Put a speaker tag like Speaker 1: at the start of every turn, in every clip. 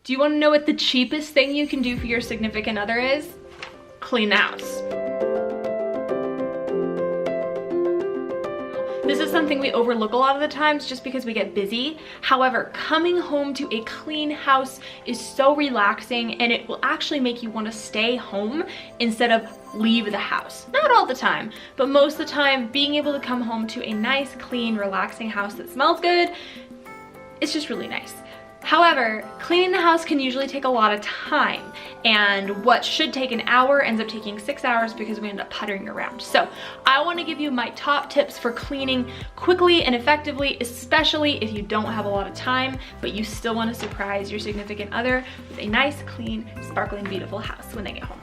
Speaker 1: Do you want to know what the cheapest thing you can do for your significant other is? Clean the house. This is something we overlook a lot of the times just because we get busy. However, coming home to a clean house is so relaxing, and it will actually make you want to stay home instead of leave the house. Not all the time, but most of the time, being able to come home to a nice, clean, relaxing house that smells good, it's just really nice. However, cleaning the house can usually take a lot of time, and what should take an hour ends up taking 6 hours because we end up puttering around. So I want to give you my top tips for cleaning quickly and effectively, especially if you don't have a lot of time, but you still want to surprise your significant other with a nice, clean, sparkling, beautiful house when they get home.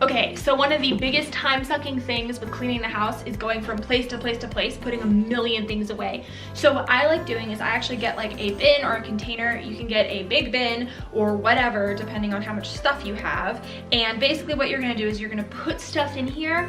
Speaker 1: Okay, so one of the biggest time-sucking things with cleaning the house is going from place to place to place, putting a million things away. So what I like doing is I actually get like a bin or a container. You can get a big bin or whatever, depending on how much stuff you have. And basically what you're gonna do is you're gonna put stuff in here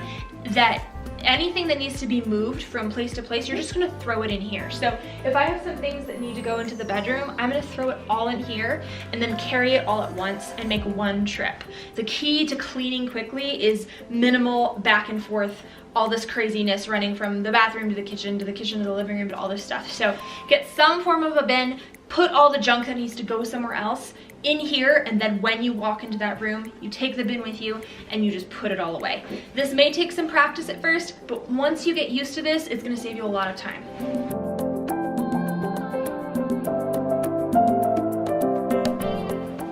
Speaker 1: that anything that needs to be moved from place to place, you're just gonna throw it in here. So if I have some things that need to go into the bedroom, I'm gonna throw it all in here and then carry it all at once and make one trip. The key to cleaning quickly is minimal back and forth, all this craziness running from the bathroom to the kitchen to the living room to all this stuff. So get some form of a bin, put all the junk that needs to go somewhere else in here, and then when you walk into that room, you take the bin with you and you just put it all away. This may take some practice at first, but once you get used to this, it's gonna save you a lot of time.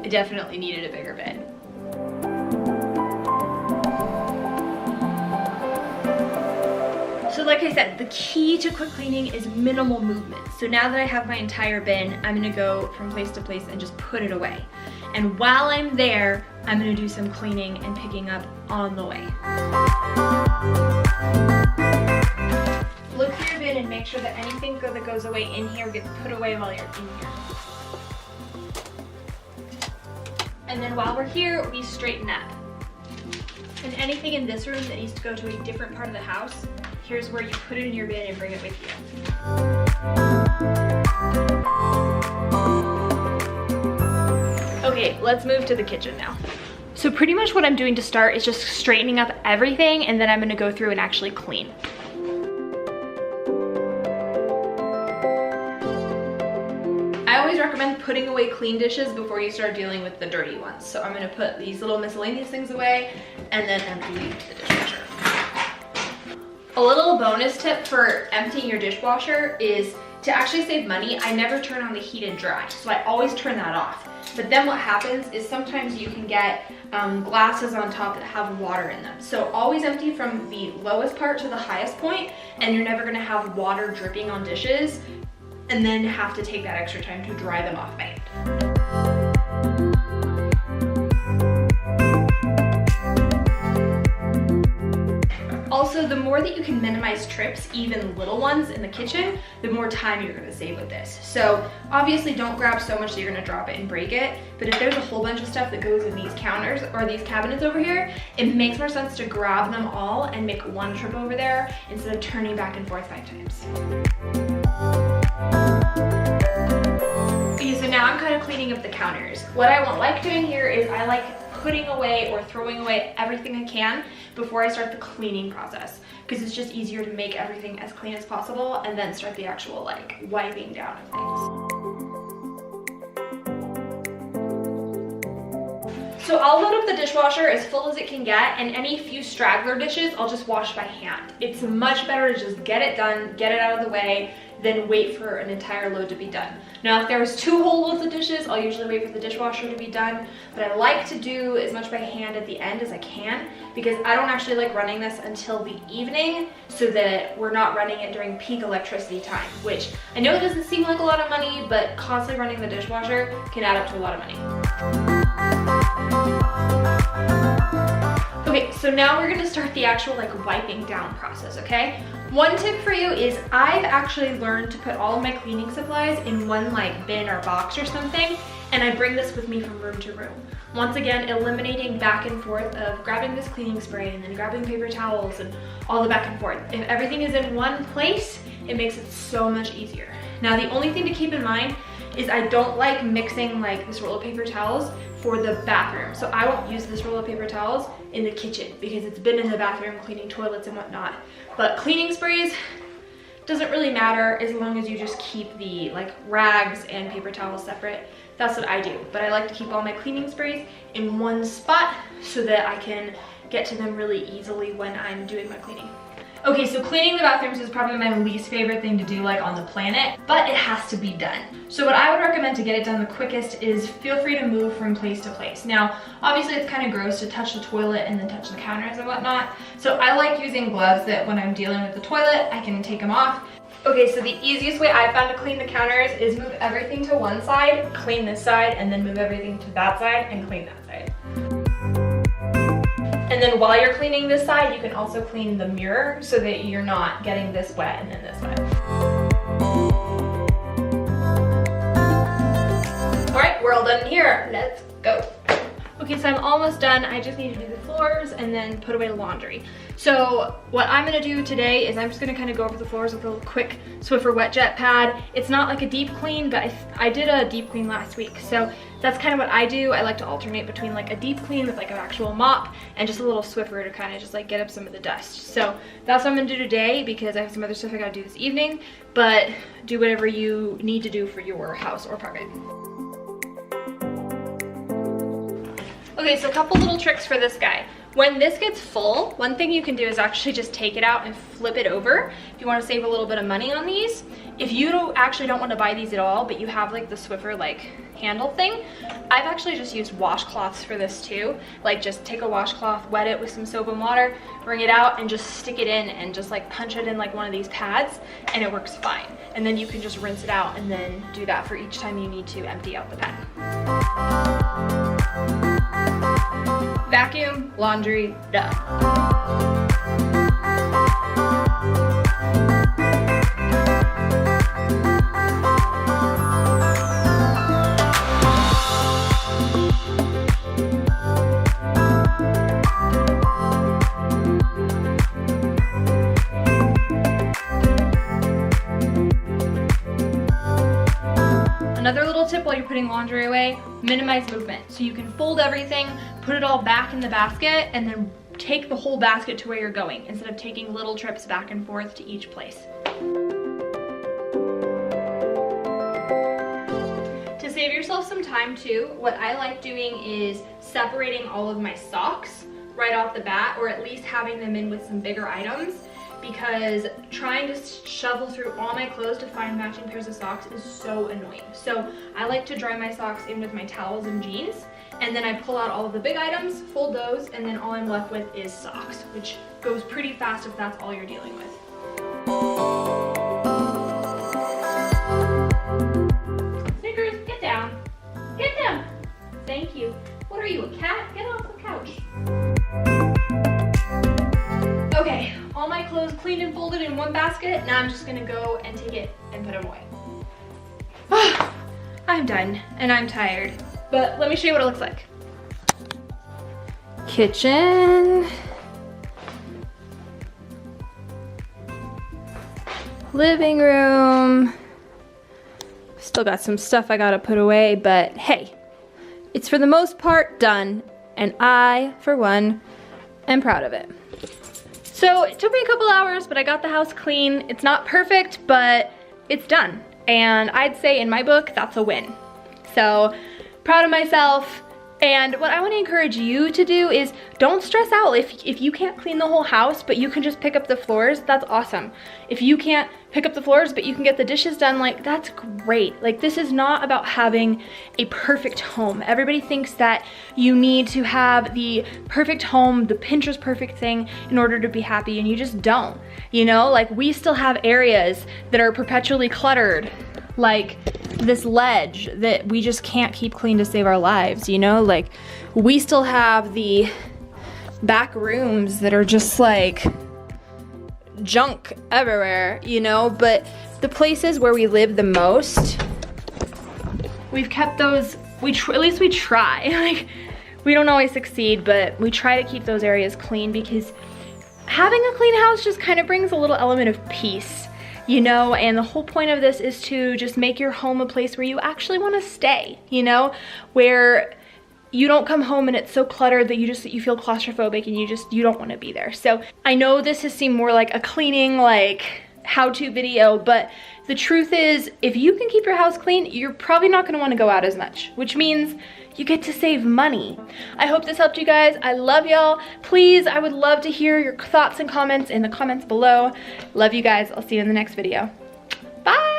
Speaker 1: I definitely needed a bigger bin. So like I said, the key to quick cleaning is minimal movement. So now that I have my entire bin, I'm gonna go from place to place and just put it away. And while I'm there, I'm gonna do some cleaning and picking up on the way. Look through your bin and make sure that anything that goes away in here gets put away while you're in here. And then while we're here, we straighten up. And anything in this room that needs to go to a different part of the house, here's where you put it in your bin and bring it with you. Okay, let's move to the kitchen now. So pretty much what I'm doing to start is just straightening up everything, and then I'm gonna go through and actually clean. I always recommend putting away clean dishes before you start dealing with the dirty ones. So I'm gonna put these little miscellaneous things away and then empty the dishwasher. A little bonus tip for emptying your dishwasher is to actually save money. I never turn on the heat and dry, so I always turn that off. But then what happens is sometimes you can get glasses on top that have water in them. So always empty from the lowest part to the highest point, and you're never gonna have water dripping on dishes and then have to take that extra time to dry them off by hand. Also, the more that you can minimize trips, even little ones in the kitchen, the more time you're gonna save with this. So obviously don't grab so much that you're gonna drop it and break it, but if there's a whole bunch of stuff that goes in these counters or these cabinets over here, it makes more sense to grab them all and make one trip over there instead of turning back and forth 5 times. Okay, so now I'm kind of cleaning up the counters. What I like doing here is I like putting away or throwing away everything I can before I start the cleaning process, because it's just easier to make everything as clean as possible and then start the actual like wiping down of things. So I'll load up the dishwasher as full as it can get, and any few straggler dishes I'll just wash by hand. It's much better to just get it done, get it out of the way, than wait for an entire load to be done. Now, if there was 2 whole loads of dishes, I'll usually wait for the dishwasher to be done, but I like to do as much by hand at the end as I can, because I don't actually like running this until the evening, so that we're not running it during peak electricity time, which I know doesn't seem like a lot of money, but constantly running the dishwasher can add up to a lot of money. Okay, so now we're gonna start the actual like wiping down process, okay? One tip for you is I've actually learned to put all of my cleaning supplies in one like bin or box or something, and I bring this with me from room to room. Once again, eliminating back and forth of grabbing this cleaning spray and then grabbing paper towels and all the back and forth. If everything is in one place, it makes it so much easier. Now the only thing to keep in mind is I don't like mixing like this roll of paper towels for the bathroom. So I won't use this roll of paper towels in the kitchen because it's been in the bathroom cleaning toilets and whatnot. But cleaning sprays doesn't really matter as long as you just keep the like rags and paper towels separate. That's what I do. But I like to keep all my cleaning sprays in one spot so that I can get to them really easily when I'm doing my cleaning. Okay, so cleaning the bathrooms is probably my least favorite thing to do like on the planet, but it has to be done. So what I would recommend to get it done the quickest is feel free to move from place to place. Now, obviously it's kind of gross to touch the toilet and then touch the counters and whatnot. So I like using gloves that when I'm dealing with the toilet, I can take them off. Okay, so the easiest way I found to clean the counters is move everything to one side, clean this side, and then move everything to that side and clean that side. And then while you're cleaning this side, you can also clean the mirror so that you're not getting this wet and then this wet. All right, we're all done here. Let's go. Okay, so I'm almost done. I just need to do the floors and then put away the laundry. So what I'm gonna do today is I'm just gonna kind of go over the floors with a quick Swiffer wet jet pad. It's not like a deep clean, but I did a deep clean last week. So that's kind of what I do. I like to alternate between like a deep clean with like an actual mop and just a little Swiffer to kind of just like get up some of the dust. So that's what I'm gonna do today because I have some other stuff I gotta do this evening, but do whatever you need to do for your house or apartment. Okay, so a couple little tricks for this guy. When this gets full, one thing you can do is actually just take it out and flip it over if you want to save a little bit of money on these. If you actually don't want to buy these at all, but you have like the Swiffer like handle thing, I've actually just used washcloths for this too. Like just take a washcloth, wet it with some soap and water, bring it out and just stick it in and just like punch it in like one of these pads and it works fine. And then you can just rinse it out and then do that for each time you need to empty out the pad. Vacuum, laundry, done. Another little tip while you're putting laundry away, minimize movement. So you can fold everything, put it all back in the basket, and then take the whole basket to where you're going instead of taking little trips back and forth to each place. To save yourself some time too, what I like doing is separating all of my socks right off the bat, or at least having them in with some bigger items, because trying to shovel through all my clothes to find matching pairs of socks is so annoying. So I like to dry my socks in with my towels and jeans, and then I pull out all of the big items, fold those, and then all I'm left with is socks, which goes pretty fast if that's all you're dealing with. Snickers, get down. Get down. Thank you. What are you, a cat? Get off the couch. Okay, all my clothes cleaned and folded in one basket. Now I'm just gonna go and take it and put them away. I'm done and I'm tired, but let me show you what it looks like. Kitchen. Living room. Still got some stuff I gotta put away, but hey, it's for the most part done, and I, for one, am proud of it. So it took me a couple hours, but I got the house clean. It's not perfect, but it's done. And I'd say in my book, that's a win. So proud of myself. And what I want to encourage you to do is don't stress out if you can't clean the whole house, but you can just pick up the floors, that's awesome. If you can't pick up the floors, but you can get the dishes done, like that's great. Like this is not about having a perfect home. Everybody thinks that you need to have the perfect home, the Pinterest perfect thing in order to be happy, and you just don't. You know, like we still have areas that are perpetually cluttered, like this ledge that we just can't keep clean to save our lives, you know? Like we still have the back rooms that are just like junk everywhere, you know? But the places where we live the most, we've kept those, at least we try. Like we don't always succeed, but we try to keep those areas clean because having a clean house just kind of brings a little element of peace. you know, and the whole point of this is to just make your home a place where you actually want to stay, you know, where you don't come home and it's so cluttered that you feel claustrophobic and you don't want to be there. So I know this has seemed more like a cleaning, like how-to video, but the truth is, if you can keep your house clean, you're probably not going to want to go out as much, which means you get to save money. I hope this helped you guys. I love y'all. Please, I would love to hear your thoughts and comments in the comments below. Love you guys. I'll see you in the next video. Bye.